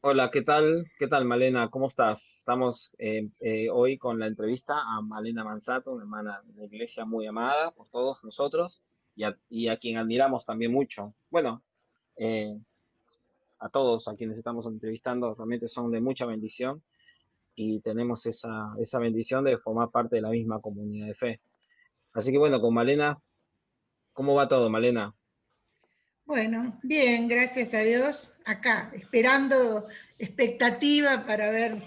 Hola, ¿qué tal? ¿Qué tal, Malena? ¿Cómo estás? Estamos hoy con la entrevista a Malena Manzato, una hermana de la iglesia muy amada por todos nosotros y a quien admiramos también mucho. Bueno, eh, a todos a quienes estamos entrevistando realmente son de mucha bendición y tenemos esa bendición de formar parte de la misma comunidad de fe. Así que bueno, con Malena, ¿cómo va todo, Malena? Bueno, bien, gracias a Dios, acá, esperando expectativa para ver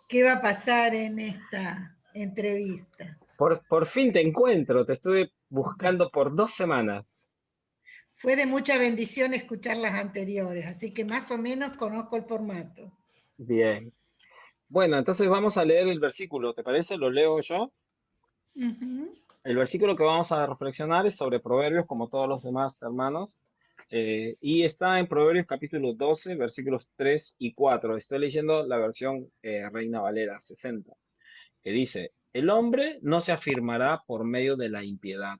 qué va a pasar en esta entrevista. Por fin te encuentro, te estuve buscando por 2 semanas. Fue de mucha bendición escuchar las anteriores, así que más o menos conozco el formato. Bien. Bueno, entonces vamos a leer el versículo, ¿te parece? Lo leo yo. Ujú. El versículo que vamos a reflexionar es sobre Proverbios, como todos los demás hermanos, y está en Proverbios capítulo 12, versículos 3 y 4. Estoy leyendo la versión Reina Valera 60, que dice, el hombre no se afirmará por medio de la impiedad,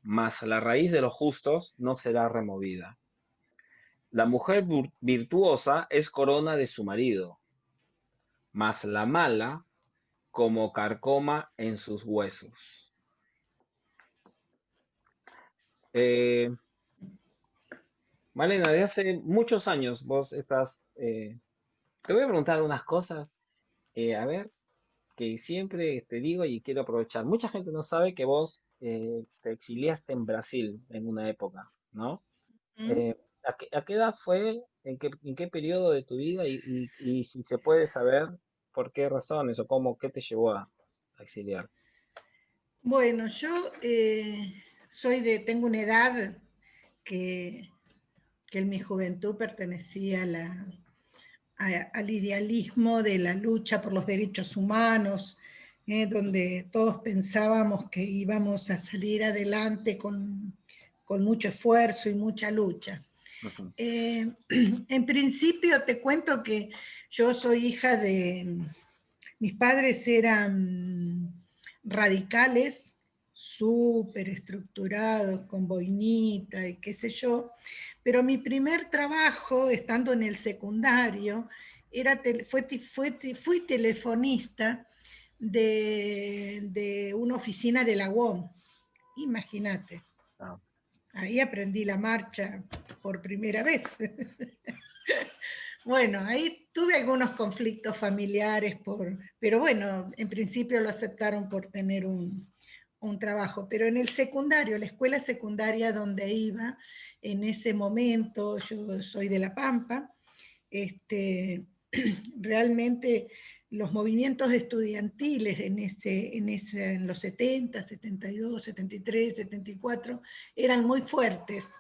mas la raíz de los justos no será removida. La mujer virtuosa es corona de su marido, mas la mala como carcoma en sus huesos. Eh, Malena, desde hace muchos años vos estás... te voy a preguntar unas cosas, a ver, que siempre te digo y quiero aprovechar. Mucha gente no sabe que vos te exiliaste en Brasil en una época, ¿no? ¿Mm? Eh, ¿A qué edad fue? ¿En qué periodo de tu vida? Y si se puede saber por qué razones o cómo, qué te llevó a exiliarte. Bueno, yo tengo una edad que, que en mi juventud pertenecía al idealismo de la lucha por los derechos humanos, donde todos pensábamos que íbamos a salir adelante con mucho esfuerzo y mucha lucha. Ujú. En principio te cuento que yo soy hija de, mis padres eran radicales, súper estructurados, con boinita y qué sé yo, pero mi primer trabajo, estando en el secundario, fui telefonista de una oficina de la UOM, imagínate. Ah, Ahí aprendí la marcha por primera vez. Bueno, ahí tuve algunos conflictos familiares, pero bueno, en principio lo aceptaron por tener un trabajo. Pero en el secundario, la escuela secundaria donde iba, en ese momento, yo soy de La Pampa, este, realmente los movimientos estudiantiles en los 70, 72, 73, 74, eran muy fuertes.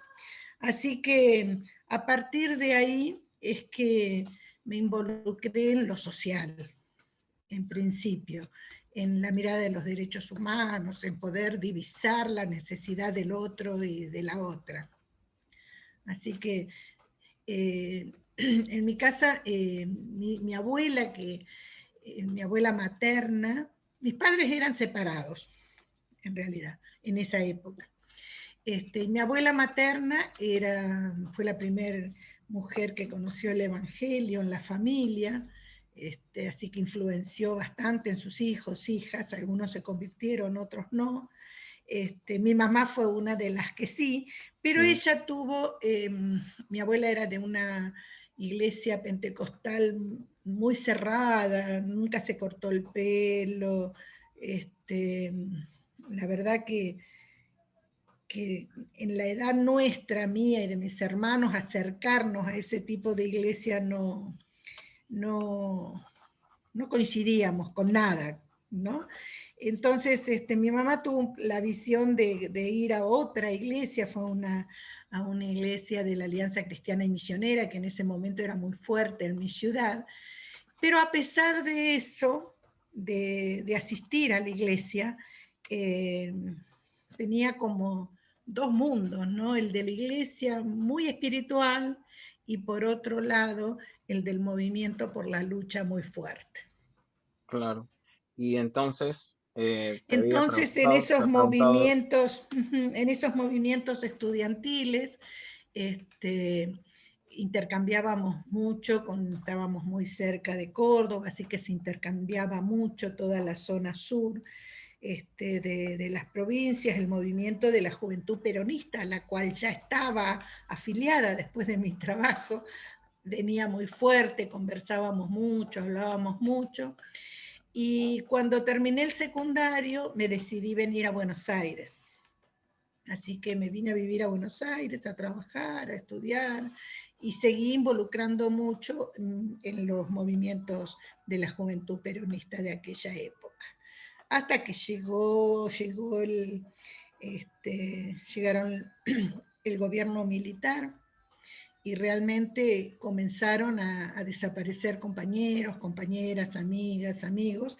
Así que a partir de ahí es que me involucré en lo social, en principio, en la mirada de los derechos humanos, en poder divisar la necesidad del otro y de la otra. Así que en mi casa, mi abuela, mi abuela materna, mis padres eran separados, en realidad, en esa época. Mi abuela materna fue la primera mujer que conoció el Evangelio en la familia, así que influenció bastante en sus hijos, hijas, algunos se convirtieron, otros no. Mi mamá fue una de las que sí, pero mm, ella mi abuela era de una iglesia pentecostal muy cerrada, nunca se cortó el pelo, este, la verdad que en la edad nuestra, mía y de mis hermanos, acercarnos a ese tipo de iglesia no, no coincidíamos con nada, ¿no? Entonces, mi mamá tuvo la visión de ir a otra iglesia, a una iglesia de la Alianza Cristiana y Misionera, que en ese momento era muy fuerte en mi ciudad, pero a pesar de eso, de asistir a la iglesia, eh, tenía como dos mundos, ¿no? El de la iglesia muy espiritual y por otro lado el del movimiento por la lucha muy fuerte. claro. Y entonces, Entonces, te he preguntado, en esos movimientos estudiantiles, este, intercambiábamos mucho, estábamos muy cerca de Córdoba, así que se intercambiaba mucho toda la zona sur de las provincias, el movimiento de la Juventud Peronista, a la cual ya estaba afiliada después de mi trabajo, venía muy fuerte, conversábamos mucho, hablábamos mucho, y cuando terminé el secundario me decidí venir a Buenos Aires. Así que me vine a vivir a Buenos Aires, a trabajar, a estudiar, y seguí involucrando mucho en los movimientos de la juventud peronista de aquella época. Hasta que llegaron el gobierno militar, y realmente comenzaron a desaparecer compañeros, compañeras, amigas, amigos,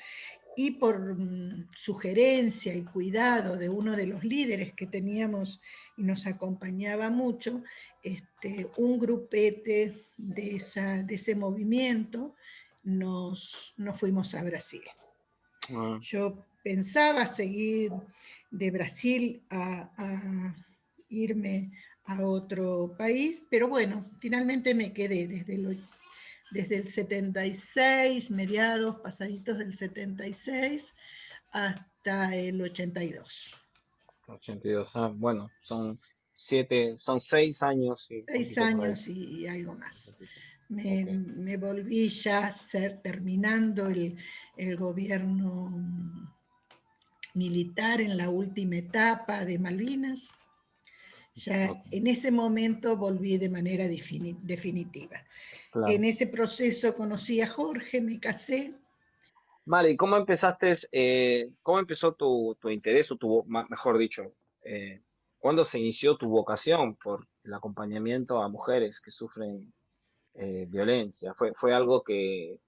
y por sugerencia y cuidado de uno de los líderes que teníamos y nos acompañaba mucho, un grupete de ese movimiento nos fuimos a Brasil. Ah, Yo pensaba seguir de Brasil a irme a otro país, pero bueno, finalmente me quedé desde el 76, mediados, pasaditos del 76, hasta el 82. 82. Ah, bueno, son 6 años y un 6 poquito por ahí. años y algo más. Ok. Me volví ya terminando el gobierno militar en la última etapa de Malvinas. Ya Ok, en ese momento volví de manera definitiva. En claro. ese proceso conocí a Jorge, me casé. Vale, ¿y cómo empezó tu interés, o mejor dicho, cuándo se inició tu vocación por el acompañamiento a mujeres que sufren violencia? ¿Fue algo que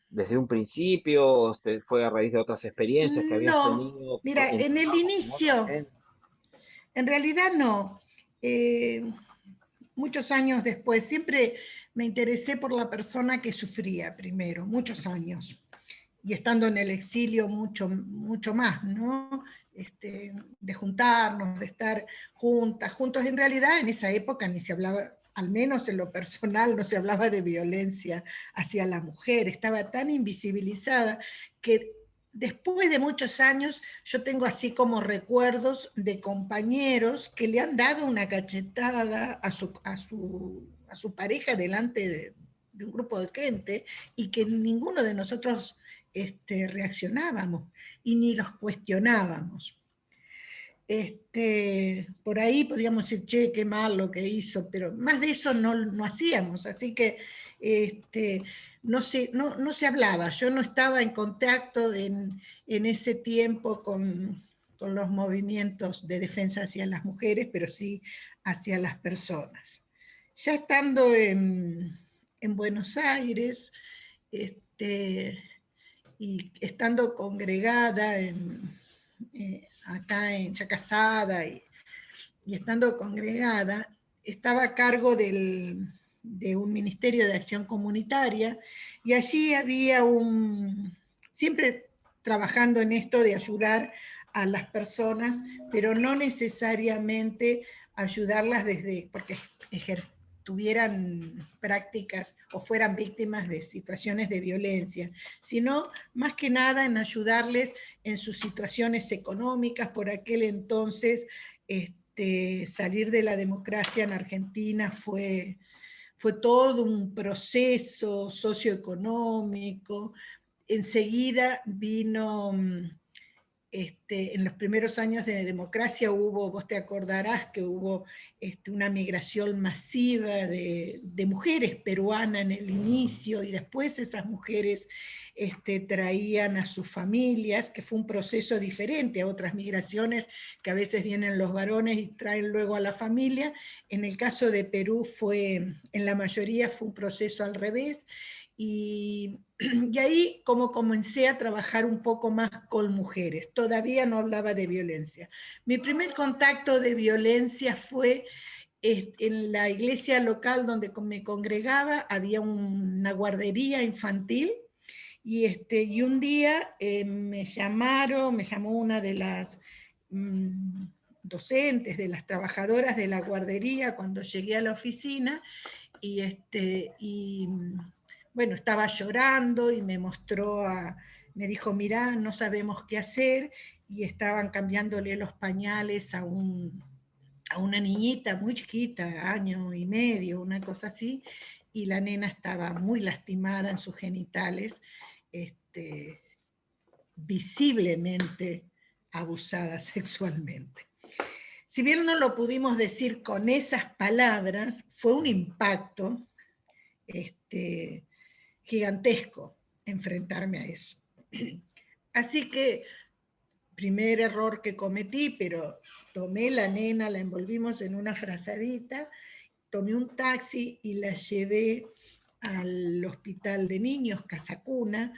desde un principio, fue a raíz de otras experiencias que habías No, tenido mira, en en el trabajo con otra inicio, gente? en realidad no. Eh, Muchos años después, siempre me interesé por la persona que sufría primero, muchos años. Y estando en el exilio mucho, mucho más, ¿no? De juntarnos, de estar juntos. En realidad en esa época ni se hablaba, al menos en lo personal, no se hablaba de violencia hacia la mujer, estaba tan invisibilizada que después de muchos años yo tengo así como recuerdos de compañeros que le han dado una cachetada a su pareja delante de un grupo de gente, y que ninguno de nosotros reaccionábamos y ni los cuestionábamos. Por ahí podríamos decir, che, qué mal lo que hizo, pero más de eso no hacíamos, así que no se hablaba. Yo no estaba en contacto en ese tiempo con los movimientos de defensa hacia las mujeres, pero sí hacia las personas. Ya estando en Buenos Aires, y estando congregada acá ya casada y estando congregada, estaba a cargo de un ministerio de acción comunitaria, y allí había siempre trabajando en esto de ayudar a las personas, pero no necesariamente ayudarlas porque tuvieran prácticas o fueran víctimas de situaciones de violencia, sino más que nada en ayudarles en sus situaciones económicas. Por aquel entonces, salir de la democracia en Argentina fue todo un proceso socioeconómico. Enseguida vino en los primeros años de democracia vos te acordarás que hubo una migración masiva de mujeres peruanas en el inicio, y después esas mujeres traían a sus familias, que fue un proceso diferente a otras migraciones que a veces vienen los varones y traen luego a la familia. En el caso de Perú en la mayoría fue un proceso al revés, y ahí como comencé a trabajar un poco más con mujeres. Todavía no hablaba de violencia. Mi primer contacto de violencia fue en la iglesia local donde me congregaba. Había una guardería infantil, y un día me llamó una de las docentes, de las trabajadoras de la guardería, cuando llegué a la oficina, y bueno, estaba llorando y me mostró, me dijo, mirá, no sabemos qué hacer, y estaban cambiándole los pañales a una niñita muy chiquita, año y medio, una cosa así, y la nena estaba muy lastimada en sus genitales, visiblemente abusada sexualmente. Si bien no lo pudimos decir con esas palabras, fue un impacto gigantesco enfrentarme a eso. Así que, primer error que cometí, pero tomé la nena, la envolvimos en una frazadita, tomé un taxi y la llevé al hospital de niños, Casa Cuna,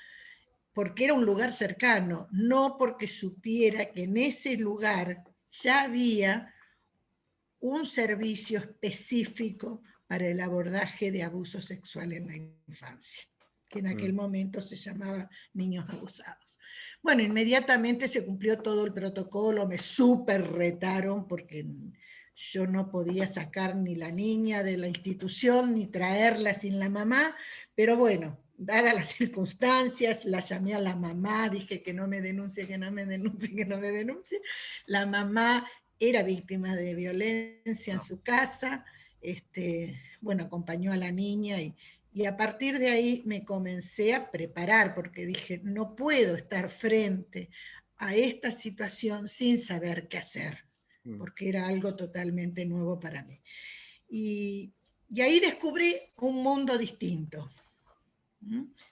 porque era un lugar cercano, no porque supiera que en ese lugar ya había un servicio específico para el abordaje de abuso sexual en la infancia, que en aquel momento se llamaba niños abusados. Bueno, inmediatamente se cumplió todo el protocolo, me súper retaron porque yo no podía sacar ni la niña de la institución, ni traerla sin la mamá, pero bueno, dadas las circunstancias, la llamé a la mamá, dije que no me denuncie, que no me denuncie, que no me denuncie. La mamá era víctima de violencia en su casa, bueno, acompañó a la niña y a partir de ahí me comencé a preparar porque dije, no puedo estar frente a esta situación sin saber qué hacer, porque era algo totalmente nuevo para mí. Y ahí descubrí un mundo distinto.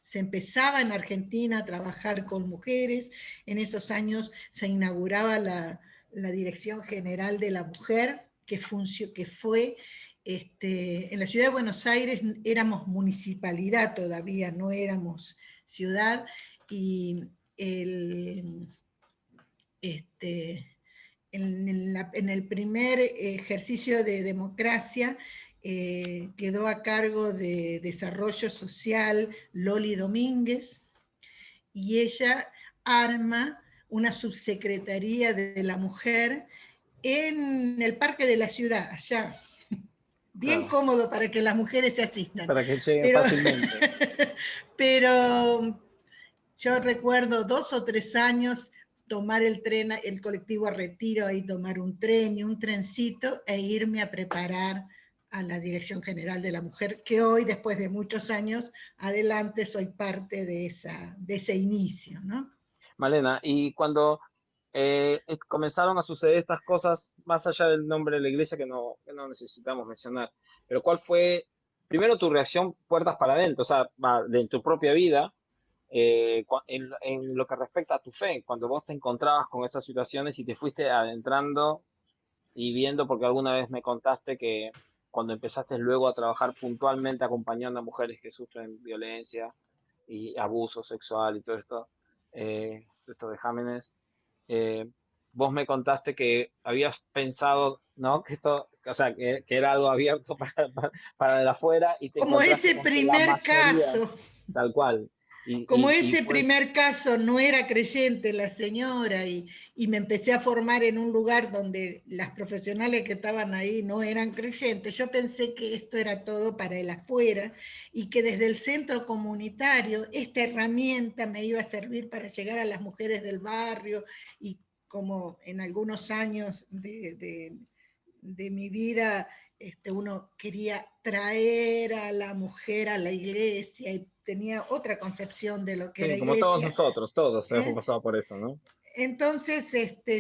Se empezaba en Argentina a trabajar con mujeres, en esos años se inauguraba la Dirección General de la Mujer, que fue, en la ciudad de Buenos Aires éramos municipalidad todavía, no éramos ciudad, y en el primer ejercicio de democracia quedó a cargo de Desarrollo Social Loli Domínguez, y ella arma una subsecretaría de la mujer en el Parque de la Ciudad, allá. Bien Claro, cómodo para que las mujeres se asistan. para que lleguen Pero, fácilmente. pero yo recuerdo 2 o 3 años tomar el tren, el colectivo a Retiro, y tomar un tren y un trencito e irme a preparar a la Dirección General de la Mujer, que hoy, después de muchos años adelante, soy parte de ese inicio, ¿no? Malena, y cuando comenzaron a suceder estas cosas, más allá del nombre de la iglesia que no necesitamos mencionar, pero ¿cuál fue, primero, tu reacción puertas para adentro, o sea, de tu propia vida, en lo que respecta a tu fe, cuando vos te encontrabas con esas situaciones y te fuiste adentrando y viendo, porque alguna vez me contaste que cuando empezaste luego a trabajar puntualmente acompañando a mujeres que sufren violencia y abuso sexual y todo esto, estos vejámenes, eh, vos me contaste que habías pensado, ¿no? Que esto, o sea, que era algo abierto para el afuera y te Como encontraste ese con que la primer mayoría, caso, tal cual, como y ese fue, primer caso no era creyente la señora, y me empecé a formar en un lugar donde las profesionales que estaban ahí no eran creyentes, yo pensé que esto era todo para el afuera y que desde el centro comunitario esta herramienta me iba a servir para llegar a las mujeres del barrio, y como en algunos años de mi vida, uno quería traer a la mujer a la iglesia y tenía otra concepción de lo que era sí, como todos iglesia. nosotros, todos hemos ¿Eh? pasado por eso, ¿no? Entonces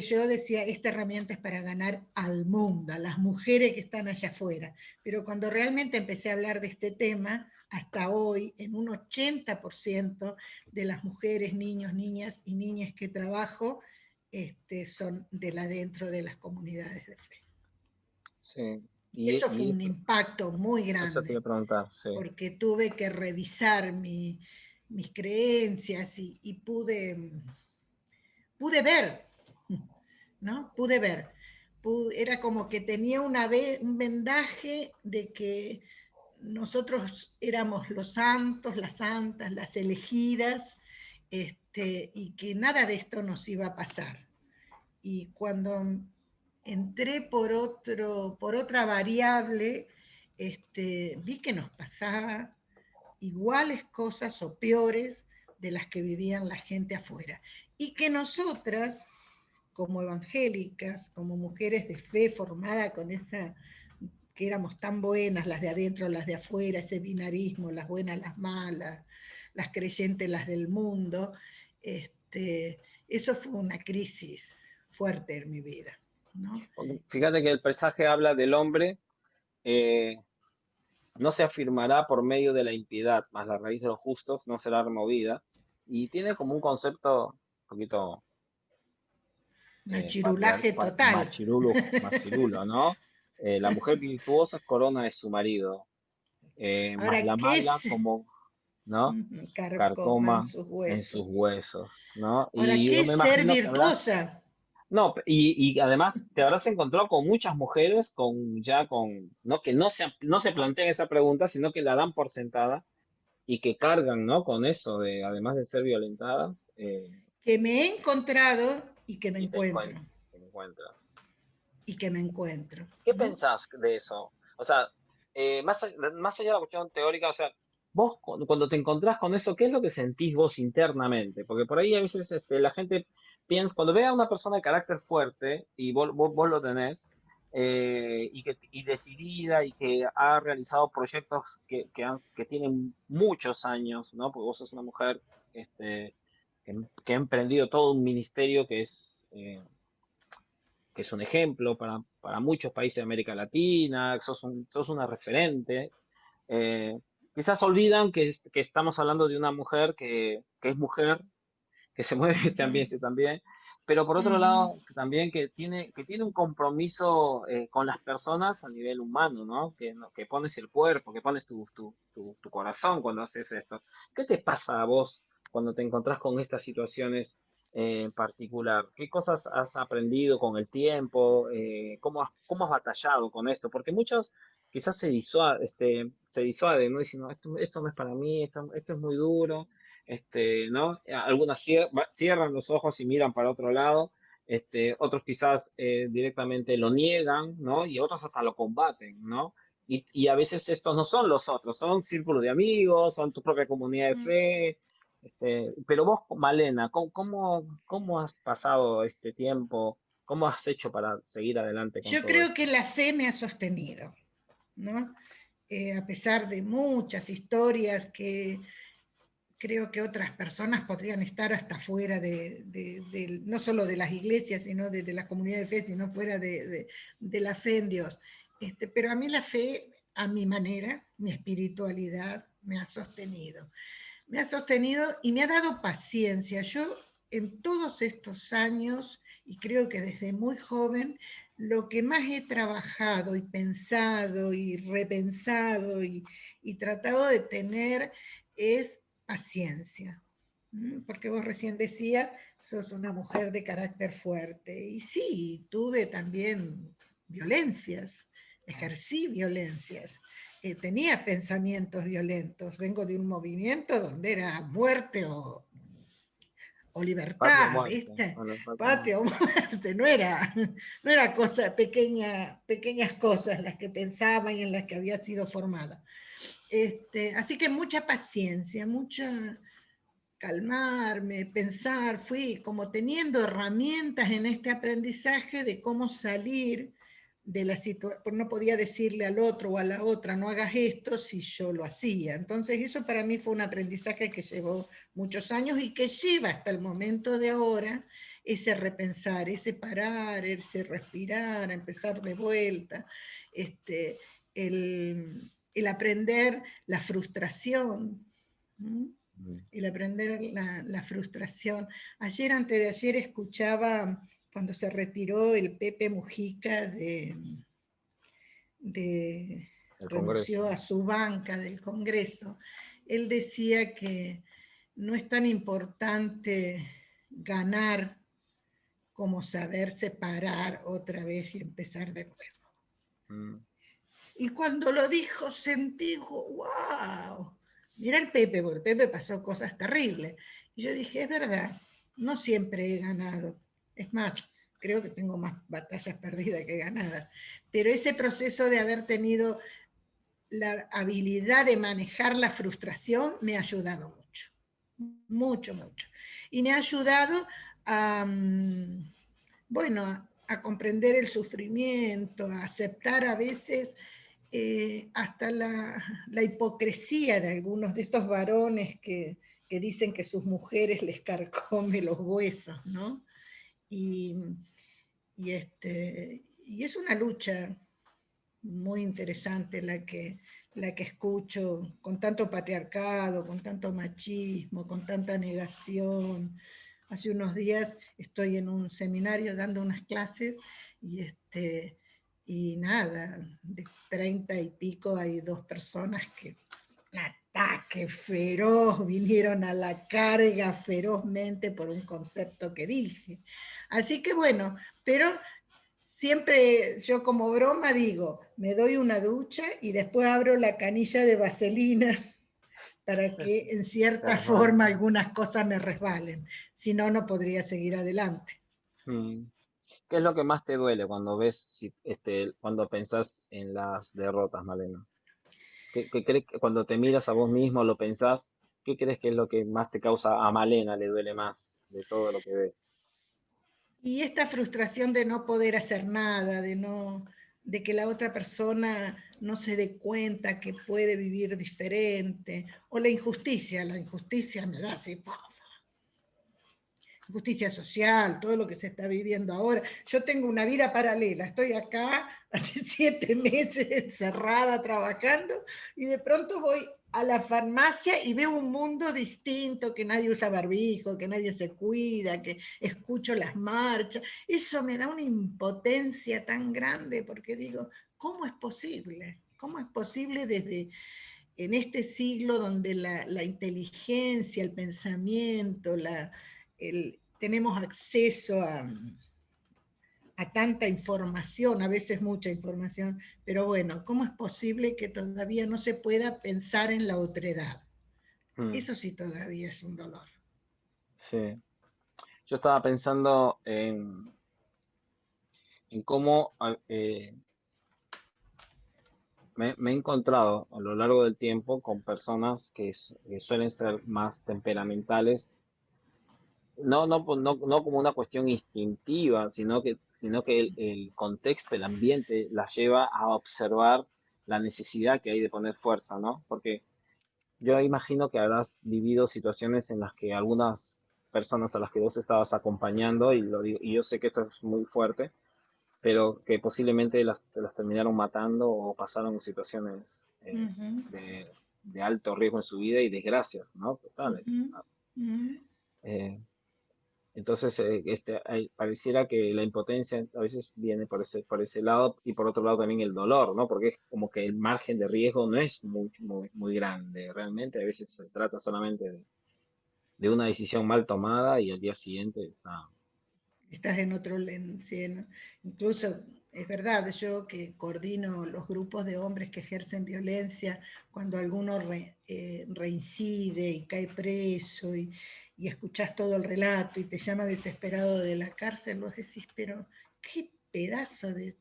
yo decía, esta herramienta es para ganar al mundo, a las mujeres que están allá afuera. Pero cuando realmente empecé a hablar de este tema, hasta hoy, en un 80% de las mujeres, niños, niñas y niñas que trabajo, son de la dentro de las comunidades de fe. Sí, Y eso fue y un impacto muy eso te iba grande, a preguntar, sí. porque tuve que revisar mis creencias y pude ver, ¿no? Pude ver. Era como que tenía un vendaje de que nosotros éramos los santos, las santas, las elegidas, y que nada de esto nos iba a pasar. Y cuando entré por otra variable, vi que nos pasaba iguales cosas o peores de las que vivían la gente afuera. Y que nosotras, como evangélicas, como mujeres de fe formada con esa, que éramos tan buenas, las de adentro, las de afuera, ese binarismo, las buenas, las malas, las creyentes, las del mundo, eso fue una crisis fuerte en mi vida, ¿no? Fíjate que el pasaje habla del hombre, eh, no se afirmará por medio de la impiedad, mas la raíz de los justos no será removida. Y tiene como un concepto un poquito Machirulaje total. machirulo, ¿no? La mujer virtuosa es corona de su marido, mas Ahora, la ¿qué mala es como, ¿no? carcoma en Carcoma sus en sus huesos? huesos, ¿no? Ahora, Y ¿qué yo me es ser imagino que virtuosa? no, y además te habrás encontrado con muchas mujeres no que no se plantean esa pregunta, sino que la dan por sentada y que cargan, ¿no? Con eso de, además de ser violentadas, Que me he encontrado y que me y encuentro. te encuentras. Y que me encuentro. ¿Qué ¿No? pensás de eso? O sea, más allá de la cuestión teórica, o sea, vos cuando te encontrás con eso, ¿qué es lo que sentís vos internamente? Porque por ahí a veces la gente piensa, cuando ve a una persona de carácter fuerte, y vos lo tenés, y decidida, y que ha realizado proyectos que tienen muchos años, ¿no? Porque vos sos una mujer que ha emprendido todo un ministerio que es un ejemplo para muchos países de América Latina, sos una referente. Eh, Quizás olvidan que estamos hablando de una mujer que es mujer, que se mueve en este Ujú, ambiente también, pero por otro ujú. lado, también que tiene un compromiso con las personas a nivel humano, ¿no? Que pones el cuerpo, que pones tu corazón cuando haces esto. ¿Qué te pasa a vos cuando te encontrás con estas situaciones en particular? ¿Qué cosas has aprendido con el tiempo? ¿Cómo has batallado con esto? Porque muchos quizás se disuaden, ¿no? Dicen, no, esto no es para mí, esto es muy duro, ¿no? Algunas cierran los ojos y miran para otro lado, otros quizás directamente lo niegan, ¿no? Y otros hasta lo combaten, ¿no? Y a veces estos no son los otros, son círculos de amigos, son tu propia comunidad de fe, pero vos, Malena, ¿cómo has pasado este tiempo? ¿Cómo has hecho para seguir adelante con Yo todo creo que esto? la fe me ha sostenido, ¿no? A pesar de muchas historias que creo que otras personas podrían estar hasta fuera no solo de las iglesias, sino de la comunidad de fe, sino fuera de la fe en Dios. Pero a mí la fe, a mi manera, mi espiritualidad, me ha sostenido. Me ha sostenido y me ha dado paciencia. Yo en todos estos años, y creo que desde muy joven, lo que más he trabajado y pensado y repensado y tratado de tener es paciencia. Porque vos recién decías, sos una mujer de carácter fuerte. Y sí, tuve también violencias, ejercí violencias, tenía pensamientos violentos. Vengo de un movimiento donde era muerte o Patria o libertad, muerte. ¿viste? Bueno, patria o Patria muerte. o muerte, no era cosa pequeñas cosas las que pensaba y en las que había sido formada. Así que mucha paciencia, mucha calmarme, pensar, fui como teniendo herramientas en este aprendizaje de cómo salir de la situación, no podía decirle al otro o a la otra, no hagas esto si yo lo hacía. Entonces eso para mí fue un aprendizaje que llevó muchos años y que lleva hasta el momento de ahora ese repensar, ese parar, ese respirar, empezar de vuelta, el aprender la frustración. ¿Mm? Mm. El aprender la frustración. Ayer, antes de ayer, escuchaba cuando se retiró el Pepe Mujica El renunció Congreso. a su banca del Congreso, él decía que no es tan importante ganar como saber separar otra vez y empezar de nuevo. Mm. Y cuando lo dijo, sentí, wow, mira el Pepe, porque el Pepe pasó cosas terribles. Y yo dije, es verdad, no siempre he ganado. Es más, creo que tengo más batallas perdidas que ganadas. Pero ese proceso de haber tenido la habilidad de manejar la frustración me ha ayudado mucho, mucho, mucho. Y me ha ayudado a, bueno, a comprender el sufrimiento, a aceptar a veces hasta la hipocresía de algunos de estos varones que dicen que sus mujeres les carcomen los huesos, ¿no? Y, y es una lucha muy interesante la que escucho, con tanto patriarcado, con tanto machismo, con tanta negación. Hace unos días estoy en un seminario dando unas clases y, y nada, de 30 y pico hay 2 personas que un ataque feroz, vinieron a la carga ferozmente por un concepto que dije. Así que bueno, pero siempre yo como broma digo, me doy una ducha y después abro la canilla de vaselina para que en Te cierta resbala. forma algunas cosas me resbalen. Si no, no podría seguir adelante. Mm. ¿Qué es lo que más te duele cuando ves, cuando pensás en las derrotas, Malena? ¿Qué crees que cuando te miras a vos mismo, lo pensás, qué crees que es lo que más te causa a Malena, le duele más de todo lo que ves? Y esta frustración de no poder hacer nada, de que la otra persona no se dé cuenta que puede vivir diferente, o la injusticia me da así, ¡paf! Justicia social, todo lo que se está viviendo ahora. Yo tengo una vida paralela, estoy acá hace 7 meses encerrada trabajando y de pronto voy a la farmacia y veo un mundo distinto, que nadie usa barbijo, que nadie se cuida, que escucho las marchas. Eso me da una impotencia tan grande porque digo, ¿cómo es posible? ¿Cómo es posible desde en este siglo donde la inteligencia, el pensamiento, tenemos acceso a tanta información, a veces mucha información, pero bueno, ¿cómo es posible que todavía no se pueda pensar en la otredad? Mm, Eso sí todavía es un dolor. sí. Yo estaba pensando en cómo me he encontrado a lo largo del tiempo con personas que suelen ser más temperamentales, no como una cuestión instintiva, sino que el contexto, el ambiente las lleva a observar la necesidad que hay de poner fuerza, ¿no? Porque yo imagino que habrás vivido situaciones en las que algunas personas a las que vos estabas acompañando, y lo digo, y yo sé que esto es muy fuerte, pero que posiblemente las terminaron matando o pasaron situaciones Ujú, de alto riesgo en su vida y desgracias, ¿no? Totales. ujú, ujú. Eh, entonces, pareciera que la impotencia a veces viene por ese lado y por otro lado también el dolor, ¿no? Porque es como que el margen de riesgo no es muy grande. Realmente a veces se trata solamente de una decisión mal tomada y al día siguiente está. Estás en otro, sí, incluso es verdad, yo que coordino los grupos de hombres que ejercen violencia, cuando alguno reincide y cae preso y escuchás todo el relato y te llama desesperado de la cárcel, vos decís, pero qué pedazo de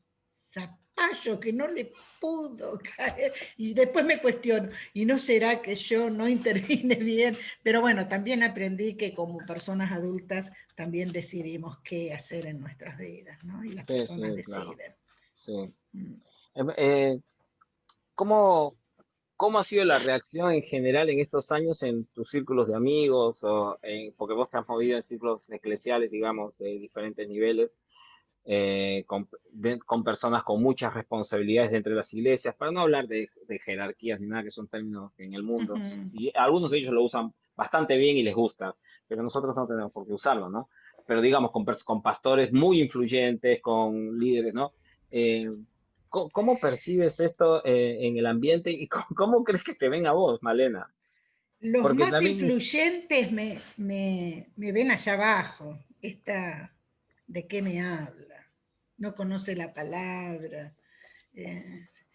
zapallo que no le pudo caer. Y después me cuestiono, ¿y no será que yo no intervine bien? Pero bueno, también aprendí que como personas adultas también decidimos qué hacer en nuestras vidas, ¿no? Y las Sí, personas sí, claro. deciden. Sí. Mm. Em, eh, ¿cómo, cómo ha sido la reacción en general en estos años en tus círculos de amigos porque vos te has movido en círculos eclesiales, digamos, de diferentes niveles, con personas con muchas responsabilidades dentro de las iglesias, para no hablar de jerarquías ni nada, que son términos que en el mundo, Ujú. y algunos de ellos lo usan bastante bien y les gusta, pero nosotros no tenemos por qué usarlo, ¿no? Pero digamos, con pastores muy influyentes, con líderes, ¿no? Eh, ¿Cómo percibes esto en el ambiente y cómo crees que te ven a vos, Malena? Los Porque más también, influyentes me ven allá abajo. Esta, ¿de qué me habla? No conoce la palabra,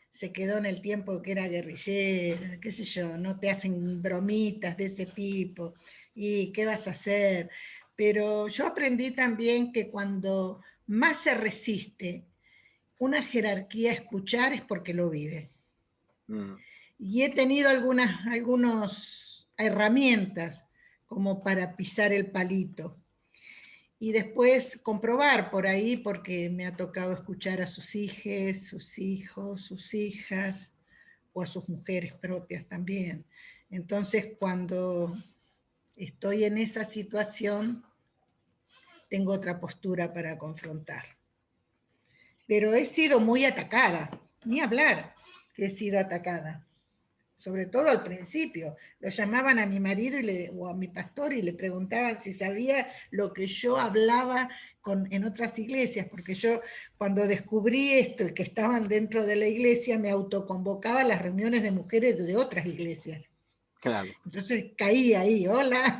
se quedó en el tiempo que era guerrillera, qué sé yo, no te hacen bromitas de ese tipo. ¿Y qué vas a hacer? Pero yo aprendí también que cuando más se resiste una jerarquía a escuchar es porque lo vive. Mm, Y he tenido algunas herramientas como para pisar el palito. Y después comprobar por ahí, porque me ha tocado escuchar a sus hijas, sus hijos, sus hijas, o a sus mujeres propias también. Entonces, cuando estoy en esa situación, tengo otra postura para confrontar. Pero he sido muy atacada, ni hablar que he sido atacada, sobre todo al principio. Lo llamaban a mi marido o a mi pastor y le preguntaban si sabía lo que yo hablaba en otras iglesias, porque yo cuando descubrí esto y que estaban dentro de la iglesia, me autoconvocaba a las reuniones de mujeres de otras iglesias. claro. Entonces caí ahí, hola,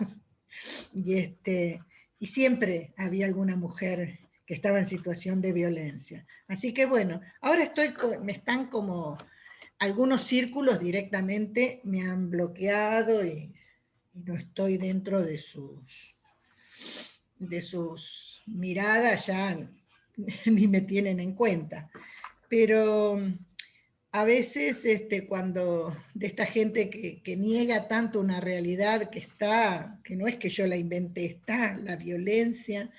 y siempre había alguna mujer que estaba en situación de violencia. Así que bueno, ahora me están como algunos círculos directamente me han bloqueado y no estoy dentro de sus miradas, ya ni me tienen en cuenta. Pero a veces cuando de esta gente que niega tanto una realidad que está, que no es que yo la inventé, está la violencia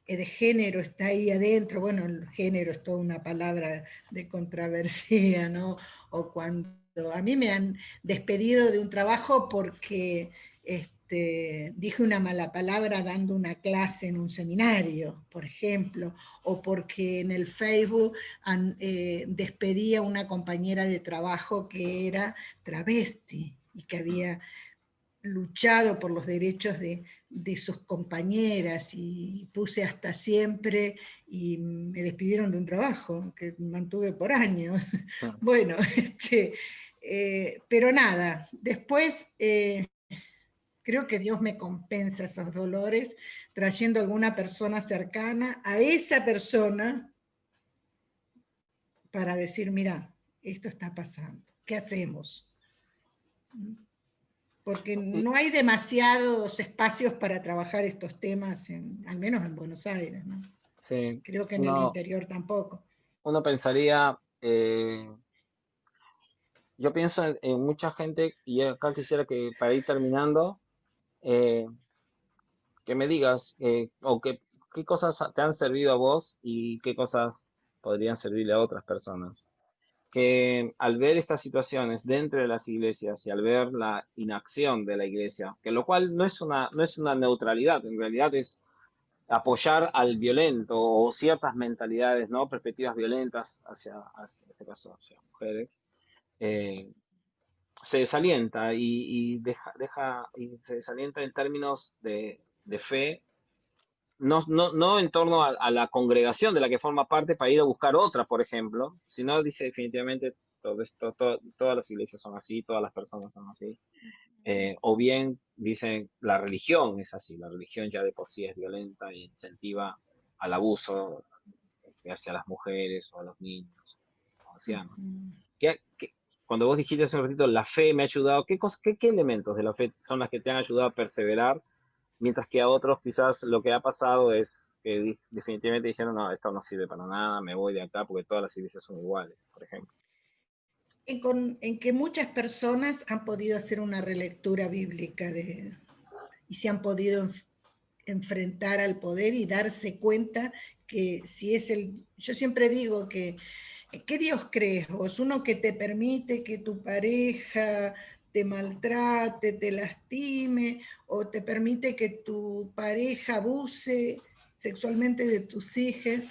de género, está ahí adentro. Bueno, el género es toda una palabra de controversia, ¿no? O cuando a mí me han despedido de un trabajo porque dije una mala palabra dando una clase en un seminario, por ejemplo, o porque en el Facebook despedí a una compañera de trabajo que era travesti y que había luchado por los derechos de sus compañeras y puse hasta siempre y me despidieron de un trabajo que mantuve por años. Mm. Bueno, pero nada, después creo que Dios me compensa esos dolores trayendo a alguna persona cercana a esa persona para decir, mira, esto está pasando, ¿qué hacemos? Porque Y- no hay demasiados espacios para trabajar estos temas, al menos en Buenos Aires, ¿no? sí, Creo que en el uno, interior tampoco. uno pensaría, yo pienso en mucha gente, y acá quisiera que para ir terminando, eh, que me digas, o qué cosas te han servido a vos y qué cosas podrían servirle a otras personas. Que al ver estas situaciones dentro de las iglesias y al ver la inacción de la iglesia, que lo cual no es una neutralidad, en realidad es apoyar al violento o ciertas mentalidades, ¿no? Perspectivas violentas en este caso, hacia mujeres, eh, se desalienta y y se desalienta en términos de fe, no en torno a la congregación de la que forma parte para ir a buscar otra, por ejemplo, sino dice definitivamente todo esto, todas las iglesias son así, todas las personas son así. O bien dicen la religión es así, la religión ya de por sí es violenta y incentiva al abuso hacia las mujeres o a los niños o ancianos. Cuando vos dijiste hace un ratito, la fe me ha ayudado, ¿qué elementos de la fe son las que te han ayudado a perseverar? Mientras que a otros quizás lo que ha pasado es que definitivamente dijeron, no, esto no sirve para nada, me voy de acá porque todas las iglesias son iguales, por ejemplo. En que muchas personas han podido hacer una relectura bíblica y se han podido enfrentar al poder y darse cuenta que si es yo siempre digo que, ¿qué Dios crees vos? Uno que te permite que tu pareja te maltrate, te lastime, o te permite que tu pareja abuse sexualmente de tus hijos,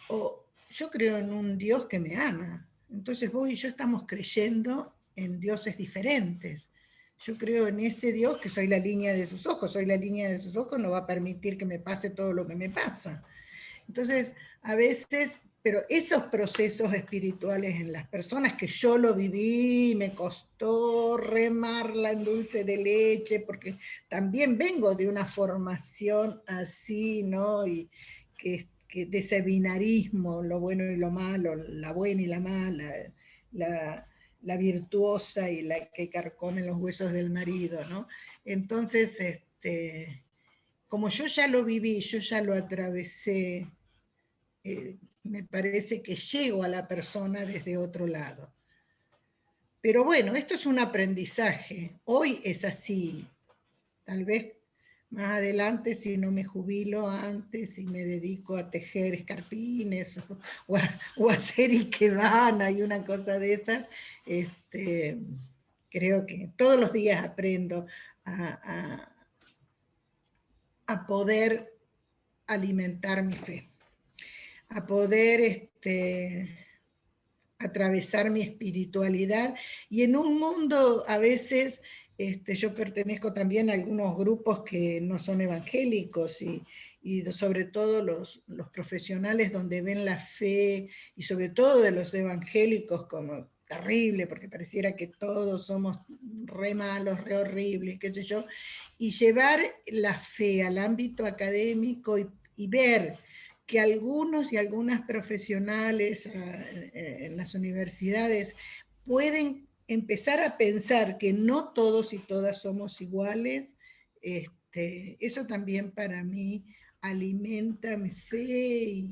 o yo creo en un Dios que me ama. Entonces vos y yo estamos creyendo en dioses diferentes. Yo creo en ese Dios que soy la línea de sus ojos, soy la línea de sus ojos, no va a permitir que me pase todo lo que me pasa. Entonces, a veces, pero esos procesos espirituales en las personas que yo lo viví, me costó remarla en dulce de leche, porque también vengo de una formación así, ¿no? Y que de ese binarismo, lo bueno y lo malo, la buena y la mala, la, la virtuosa y la que carcome los huesos del marido, ¿no? Entonces, como yo ya lo viví, yo ya lo atravesé, me parece que llego a la persona desde otro lado. Pero bueno, esto es un aprendizaje. Hoy es así. Tal vez más adelante, si no me jubilo antes y me dedico a tejer escarpines o a hacer ikebana y una cosa de esas, creo que todos los días aprendo a, a poder alimentar mi fe, a poder atravesar mi espiritualidad y en un mundo a veces yo pertenezco también a algunos grupos que no son evangélicos y sobre todo los profesionales donde ven la fe y sobre todo de los evangélicos como terrible porque pareciera que todos somos re malos, re horribles, qué sé yo, y llevar la fe al ámbito académico y ver que algunos y algunas profesionales en las universidades pueden empezar a pensar que no todos y todas somos iguales, eso también para mí alimenta mi fe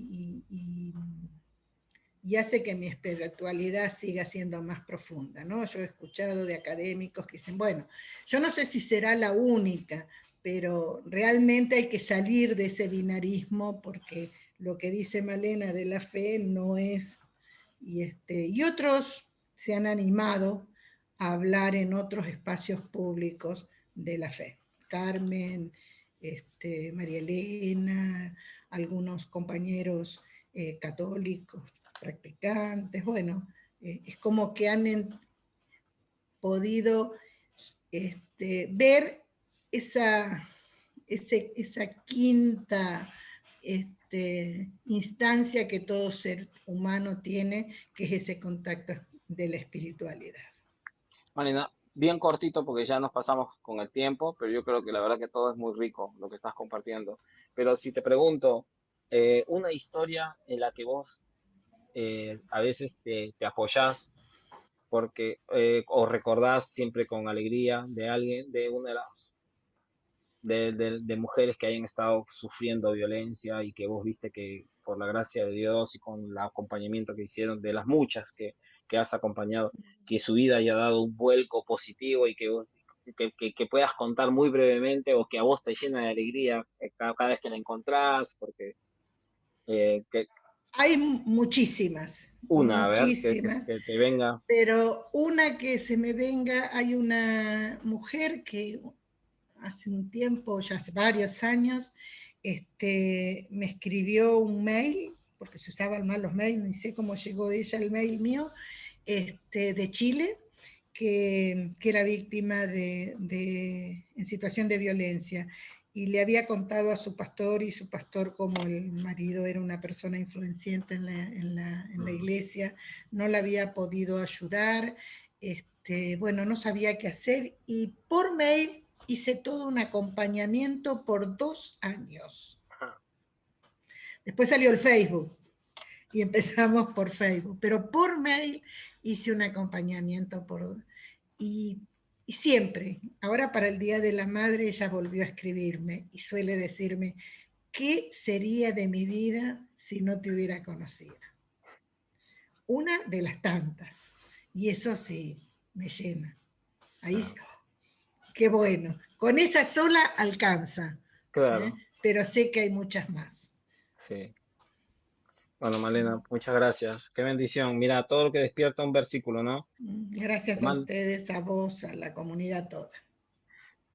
y hace que mi espiritualidad siga siendo más profunda, ¿no? Yo he escuchado de académicos que dicen, bueno, yo no sé si será la única, pero realmente hay que salir de ese binarismo porque lo que dice Malena de la fe no es, y otros se han animado a hablar en otros espacios públicos de la fe. Carmen, María Elena, algunos compañeros católicos, practicantes, bueno, es como que han podido ver esa quinta instancia que todo ser humano tiene, que es ese contacto de la espiritualidad. Marina, bien cortito porque ya nos pasamos con el tiempo, pero yo creo que la verdad que todo es muy rico lo que estás compartiendo. Pero si te pregunto, una historia en la que vos a veces te apoyás porque, o recordás siempre con alegría de alguien, de una de las de mujeres que hayan estado sufriendo violencia y que vos viste que por la gracia de Dios y con el acompañamiento que hicieron de las muchas que has acompañado, que su vida haya dado un vuelco positivo y que vos que puedas contar muy brevemente o que a vos te llena de alegría cada vez que la encontrás, porque que Hay muchísimas, una, a ver, muchísimas, que te venga. pero una que se me venga, hay una mujer que hace un tiempo, ya hace varios años, me escribió un mail, porque se usaban mal los mails, ni sé cómo llegó ella el mail mío, de Chile, que era víctima en situación de violencia. Y le había contado a su pastor, y su pastor, como el marido era una persona influenciante en la iglesia, no la había podido ayudar. Bueno, no sabía qué hacer, y por mail hice todo un acompañamiento por 2 años. Después salió el Facebook y empezamos por Facebook, pero por mail hice un acompañamiento y, y siempre, ahora para el Día de la Madre, ella volvió a escribirme y suele decirme, ¿qué sería de mi vida si no te hubiera conocido? Una de las tantas, y eso sí, me llena. Ahí sí, qué bueno. Con esa sola alcanza, ¿eh? Claro, Pero sé que hay muchas más. sí. Bueno, Malena, muchas gracias. Qué bendición. Mira, todo lo que despierta un versículo, ¿no? Te Gracias a mando, ustedes, a vos, a la comunidad toda.